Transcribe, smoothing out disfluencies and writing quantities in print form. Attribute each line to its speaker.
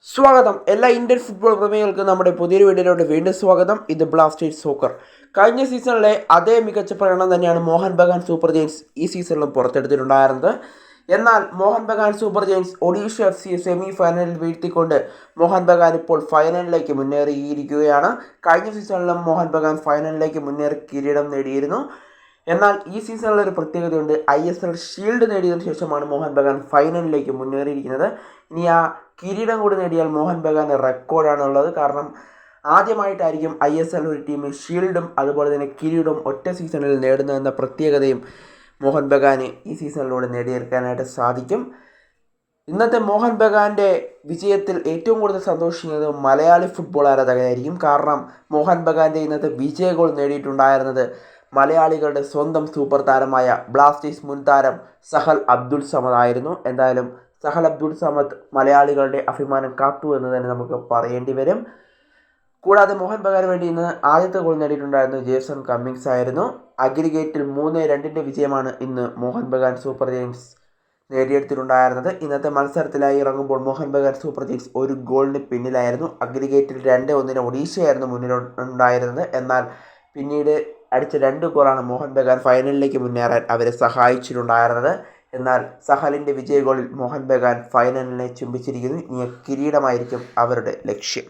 Speaker 1: സ്വാഗതം എല്ലാ Indian football പ്രേമികൾക്കും നമ്മുടെ പുതിയൊരു വീഡിയോയിലോട്ട് വീണ്ടും സ്വാഗതം. ഇത് ബ്ലാസ്റ്റേഴ്സ് സോക്കർ. കഴിഞ്ഞ സീസണിലെ അതേ മികച്ച പ്രകടനം തന്നെയാണ് മോഹൻ ബഗാൻ സൂപ്പർ ജയൻസ് ഈ സീസണിലും പുറത്തെടുത്തിട്ടുണ്ടായിരുന്നത്. എന്നാൽ Mohan Bagan super giants Odisha FC semi ഫൈനലിൽ വീഴ്ത്തിക്കൊണ്ട് മോഹൻ ബഗാൻ ഇപ്പോൾ ഫൈനലിലേക്ക് മുന്നേറിയിരിക്കുകയാണ്. കഴിഞ്ഞ സീസണിലും മോഹൻ ബഗാൻ ഫൈനലിലേക്ക് മുന്നേറി കിരീടം നേടിയിരുന്നു. എന്നാൽ ഈ സീസണിലൊരു പ്രത്യേകതയുണ്ട്. ISL ഷീൽഡ് നേടിയതിനു ശേഷമാണ് മോഹൻ ബഗാൻ ഫൈനലിലേക്ക് മുന്നേറിയിരിക്കുന്നത്. ഇനി ആ കിരീടം കൂടി നേടിയാൽ മോഹൻ ബഗാൻ്റെ റെക്കോർഡാണുള്ളത്. കാരണം ആദ്യമായിട്ടായിരിക്കും ISL ഒരു ടീം ഷീൽഡും അതുപോലെ തന്നെ കിരീടവും ഒറ്റ സീസണിൽ നേടുന്നതെന്ന പ്രത്യേകതയും മോഹൻ ബഗാന് ഈ സീസണിലൂടെ നേടിയെടുക്കാനായിട്ട് സാധിക്കും. ഇന്നത്തെ മോഹൻ ബഗാൻ്റെ വിജയത്തിൽ ഏറ്റവും കൂടുതൽ സന്തോഷിക്കുന്നത് മലയാളി ഫുട്ബോൾ ആരാധകരായിരിക്കും. കാരണം മോഹൻ ബഗാൻ്റെ ഇന്നത്തെ വിജയ ഗോൾ നേടിയിട്ടുണ്ടായിരുന്നത് മലയാളികളുടെ സ്വന്തം സൂപ്പർ താരമായ ബ്ലാസ്റ്റേഴ്സ് മുൻ താരം സഹൽ അബ്ദുൾ സമദ് ആയിരുന്നു. എന്തായാലും സഹൽ അബ്ദുൾ സമദ് മലയാളികളുടെ അഭിമാനം കാത്തു എന്ന് തന്നെ നമുക്ക് പറയേണ്ടി വരും. കൂടാതെ മോഹൻ ബഗാന് വേണ്ടി ഇന്ന് ആദ്യത്തെ ഗോൾ നേടിയിട്ടുണ്ടായിരുന്നത് ജേസൺ കമ്മിങ്സ് ആയിരുന്നു. അഗ്രിഗേറ്റിൽ 3-2 വിജയമാണ് ഇന്ന് മോഹൻ ബഗാൻ സൂപ്പർ ജയൻസ് നേടിയെടുത്തിട്ടുണ്ടായിരുന്നത്. ഇന്നത്തെ മത്സരത്തിലായി ഇറങ്ങുമ്പോൾ മോഹൻ ബഗാൻ സൂപ്പർ ജയൻസ് ഒരു ഗോളിന് പിന്നിലായിരുന്നു. അഗ്രിഗേറ്റിൽ 2-1 ഒഡീഷയായിരുന്നു മുന്നിലുണ്ടായിരുന്നത്. എന്നാൽ പിന്നീട് അടിച്ച 2 ഗോളാണ് മോഹൻ ബഗാൻ ഫൈനലിലേക്ക് മുന്നേറാൻ അവരെ സഹായിച്ചിട്ടുണ്ടായിരുന്നത്. എന്നാൽ സഹലിൻ്റെ വിജയ ഗോളിൽ മോഹൻ ബഗാൻ ഫൈനലിനെ ചുംബിച്ചിരിക്കുന്നു. ഇനി കിരീടമായിരിക്കും അവരുടെ ലക്ഷ്യം.